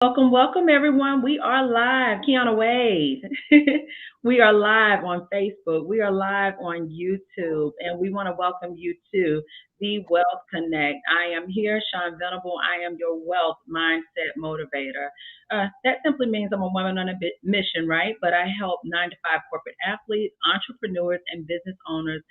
Welcome, welcome everyone. We are live. Kiana Wade. We are live on Facebook. We are live on YouTube. And we want to welcome you to the Wealth Connect. I am here, Shaun Venable. I am your wealth mindset motivator. That simply means I'm a woman on a mission, right? But I help 9 to 5 corporate athletes, entrepreneurs, and business owners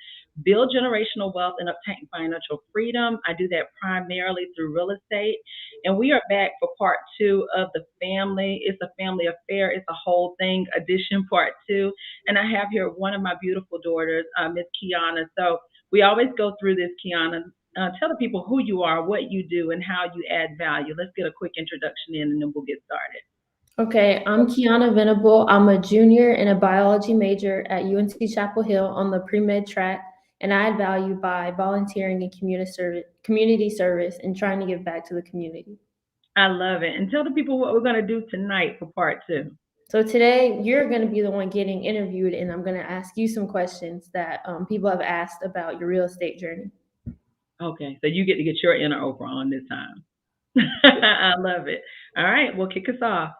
build generational wealth and obtain financial freedom. I do that primarily through real estate. And we are back for part two of the family. It's a family affair. It's a whole thing edition part two. And I have here one of my beautiful daughters, Miss Kiana. So we always go through this, Kiana. Tell the people who you are, what you do, and how you add value. Let's get a quick introduction in, and then we'll get started. Okay, I'm Kiana Venable. I'm a junior and a biology major at UNC Chapel Hill on the pre-med track, and I add value by volunteering in community service and trying to give back to the community. I love it. And tell the people what we're going to do tonight for part two. So today you're going to be the one getting interviewed, and I'm going to ask you some questions that people have asked about your real estate journey. Okay, so you get to get your inner Oprah on this time. I love it. All right, well, kick us off.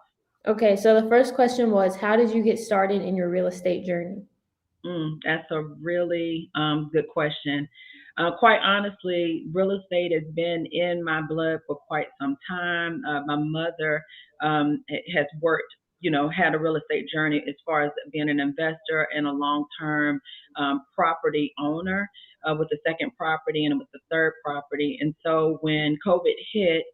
Okay, so the first question was, how did you get started in your real estate journey? That's a really good question. Quite honestly, real estate has been in my blood for quite some time. My mother has worked, had a real estate journey as far as being an investor and a long term property owner with the second property and with the third property. And so when COVID hit,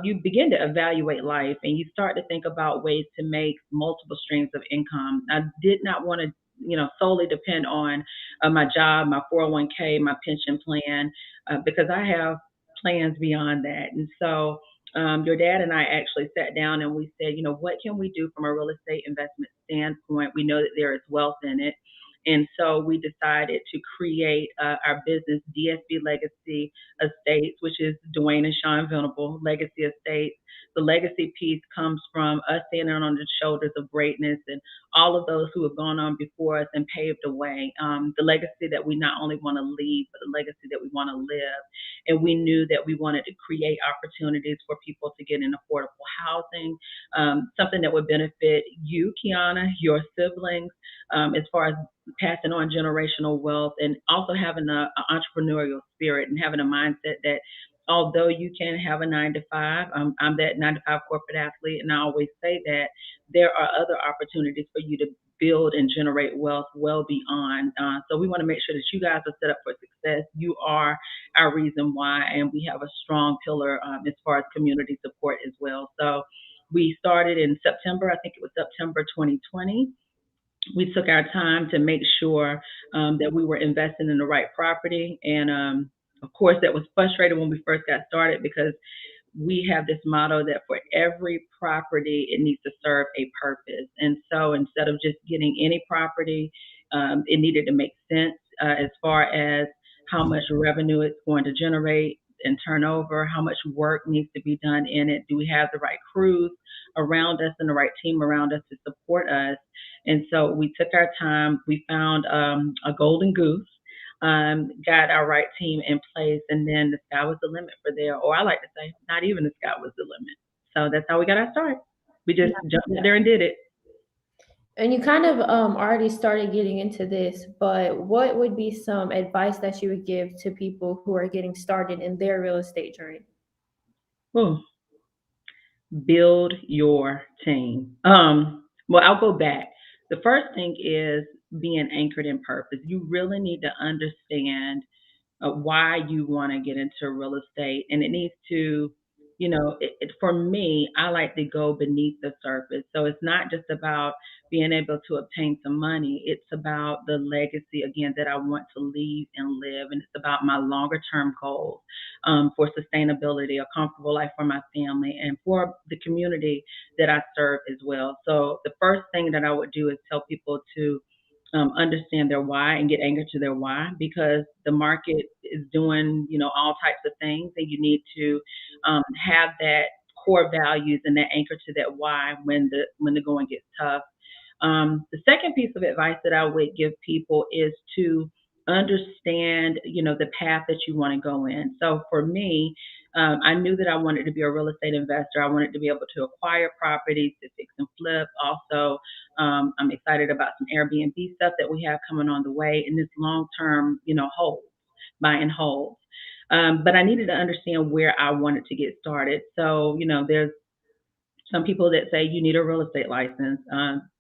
you begin to evaluate life and you start to think about ways to make multiple streams of income. I did not want to solely depend on my job, my 401k, my pension plan, because I have plans beyond that. And so your dad and I actually sat down and we said, what can we do from a real estate investment standpoint? We know that there is wealth in it. And so we decided to create our business, DSB Legacy Estates, which is Dwayne and Shaun Venable Legacy Estates. The legacy piece comes from us standing on the shoulders of greatness and all of those who have gone on before us and paved the way. The legacy that we not only want to leave, but the legacy that we want to live. And we knew that we wanted to create opportunities for people to get in affordable housing, something that would benefit you, Kiana, your siblings, as far as passing on generational wealth and also having an entrepreneurial spirit and having a mindset that although you can have a 9 to 5, I'm that 9 to 5 corporate athlete, and I always say that there are other opportunities for you to build and generate wealth well beyond. So we want to make sure that you guys are set up for success. You are our reason why, and we have a strong pillar as far as community support as well. So we started in September, I think it was September 2020. We took our time to make sure that we were investing in the right property. And of course, that was frustrating when we first got started because we have this motto that for every property, it needs to serve a purpose. And so instead of just getting any property, it needed to make sense as far as how much revenue it's going to generate and turn over, how much work needs to be done in it. Do we have the right crews around us and the right team around us to support us? And so we took our time. We found a golden goose, got our right team in place, and then the sky was the limit for there. Or I like to say, not even the sky was the limit. So that's how we got our start. We just jumped out there and did it. And you kind of already started getting into this, but what would be some advice that you would give to people who are getting started in their real estate journey? Ooh, build your team. Well, I'll go back. The first thing is being anchored in purpose. You really need to understand why you want to get into real estate, and it needs to, for me, I like to go beneath the surface. So it's not just about being able to obtain some money. It's about the legacy again that I want to leave and live, and it's about my longer term goals for sustainability, a comfortable life for my family, and for the community that I serve as well. So the first thing that I would do is tell people to understand their why and get anchored to their why because the market is doing all types of things and you need to have that core values and that anchor to that why when the going gets tough. The second piece of advice that I would give people is to understand the path that you want to go in. So for me, I knew that I wanted to be a real estate investor. I wanted to be able to acquire properties to fix and flip. Also, I'm excited about some Airbnb stuff that we have coming on the way in this long term, hold, buy and hold. But I needed to understand where I wanted to get started. So, there's some people that say you need a real estate license.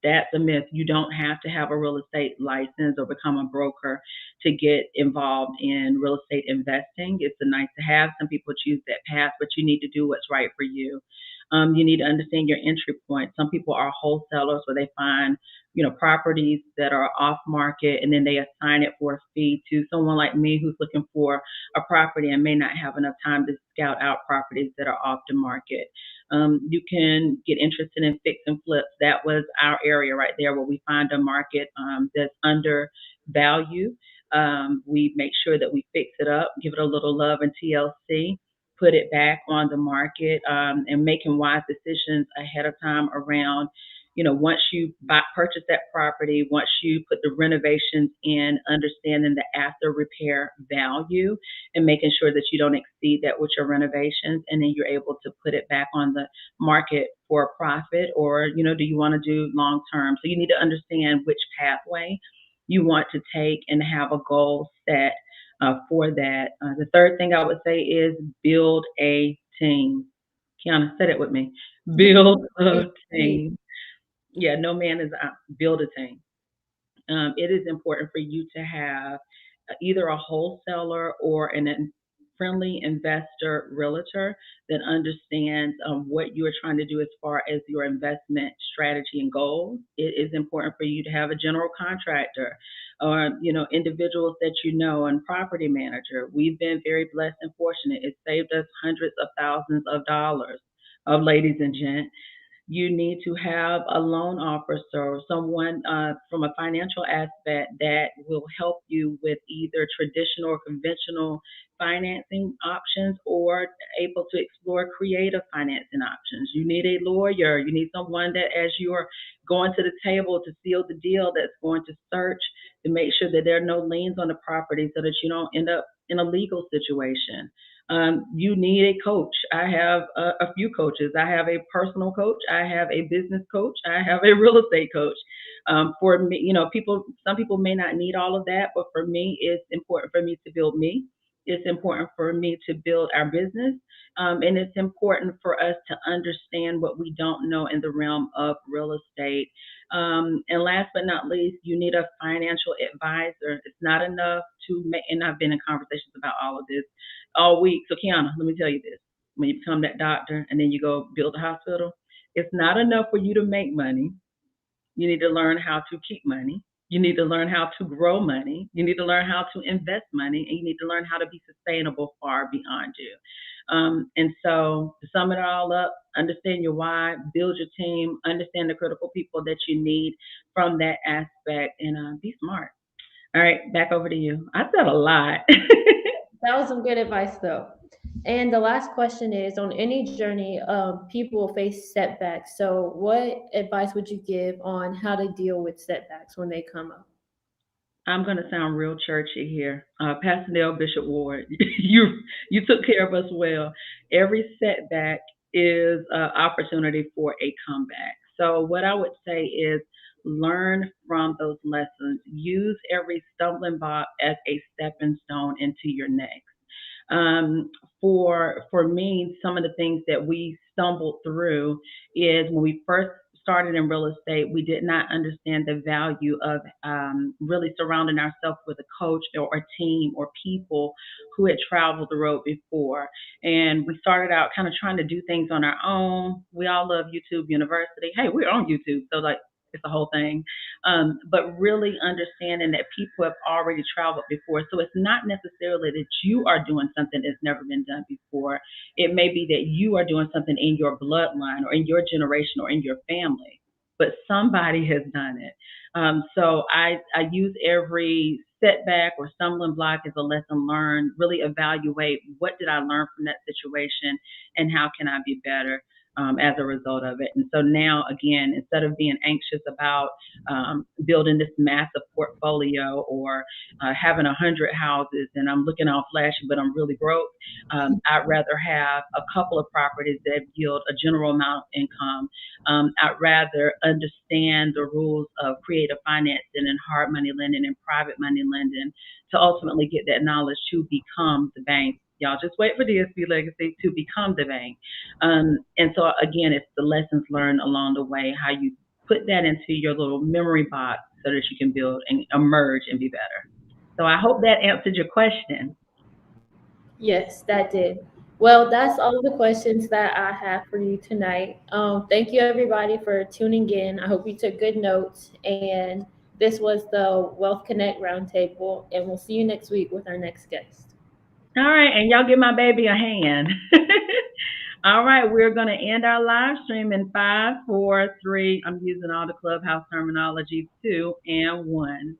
That's a myth. You don't have to have a real estate license or become a broker to get involved in real estate investing. It's a nice to have. Some people choose that path, but you need to do what's right for you. You need to understand your entry point. Some people are wholesalers where they find, properties that are off market and then they assign it for a fee to someone like me who's looking for a property and may not have enough time to scout out properties that are off the market. You can get interested in fix and flips. That was our area right there where we find a market that's under value. We make sure that we fix it up, give it a little love and TLC, put it back on the market, and making wise decisions ahead of time around, once you purchase that property, once you put the renovations in, understanding the after repair value and making sure that you don't exceed that with your renovations, and then you're able to put it back on the market for a profit, or do you want to do long term? So you need to understand which pathway you want to take and have a goal set for that. The third thing I would say is build a team. Kiana, say it with me. Build a team. Yeah, no man is out. Build a team. It is important for you to have either a wholesaler or friendly investor realtor that understands what you are trying to do as far as your investment strategy and goals. It is important for you to have a general contractor or individuals that and property manager. We've been very blessed and fortunate. It saved us hundreds of thousands of dollars, of ladies and gents. You need to have a loan officer, someone from a financial aspect that will help you with either traditional or conventional financing options or able to explore creative financing options. You need a lawyer. You need someone that, as you're going to the table to seal the deal, that's going to search to make sure that there are no liens on the property so that you don't end up in a legal situation. You need a coach. I have a few coaches. I have a personal coach. I have a business coach. I have a real estate coach. For me, some people may not need all of that, but for me, it's important for me to build me. It's important for me to build our business. And it's important for us to understand what we don't know in the realm of real estate. And last but not least, you need a financial advisor. It's not enough to make, and I've been in conversations about all of this all week. So, Kiana, let me tell you this. When you become that doctor and then you go build a hospital, it's not enough for you to make money. You need to learn how to keep money. You need to learn how to grow money. You need to learn how to invest money. And you need to learn how to be sustainable far beyond you. And so, to sum it all up, understand your why, build your team, understand the critical people that you need from that aspect, and be smart. All right, back over to you. I said a lot. That was some good advice, though. And the last question is, on any journey, people face setbacks. So, what advice would you give on how to deal with setbacks when they come up? I'm going to sound real churchy here. Pastor Nell Bishop Ward, you took care of us well. Every setback is an opportunity for a comeback. So what I would say is learn from those lessons. Use every stumbling block as a stepping stone into your next. Um, for me, some of the things that we stumbled through is when we first started in real estate, we did not understand the value of really surrounding ourselves with a coach or a team or people who had traveled the road before. And we started out kind of trying to do things on our own. We all love YouTube University. Hey, we're on YouTube, so like it's the whole thing. But really understanding that people have already traveled before. So it's not necessarily that you are doing something that's never been done before. It may be that you are doing something in your bloodline or in your generation or in your family, but somebody has done it. So I use every setback or stumbling block as a lesson learned, really evaluate what did I learn from that situation and how can I be better. as a result of it. And so now, again, instead of being anxious about building this massive portfolio or having 100 houses and I'm looking all flashy, but I'm really broke, I'd rather have a couple of properties that yield a general amount of income. I'd rather understand the rules of creative financing and hard money lending and private money lending to ultimately get that knowledge to become the bank. Y'all just wait for DSB Legacy to become the bank. And so, again, it's the lessons learned along the way, how you put that into your little memory box so that you can build and emerge and be better. So, I hope that answered your question. Yes, that did. Well, that's all the questions that I have for you tonight. Thank you, everybody, for tuning in. I hope you took good notes. And this was the Wealth Connect Roundtable. And we'll see you next week with our next guest. All right, and y'all give my baby a hand. All right, we're going to end our live stream in five, four, three. I'm using all the clubhouse terminology, two, and one.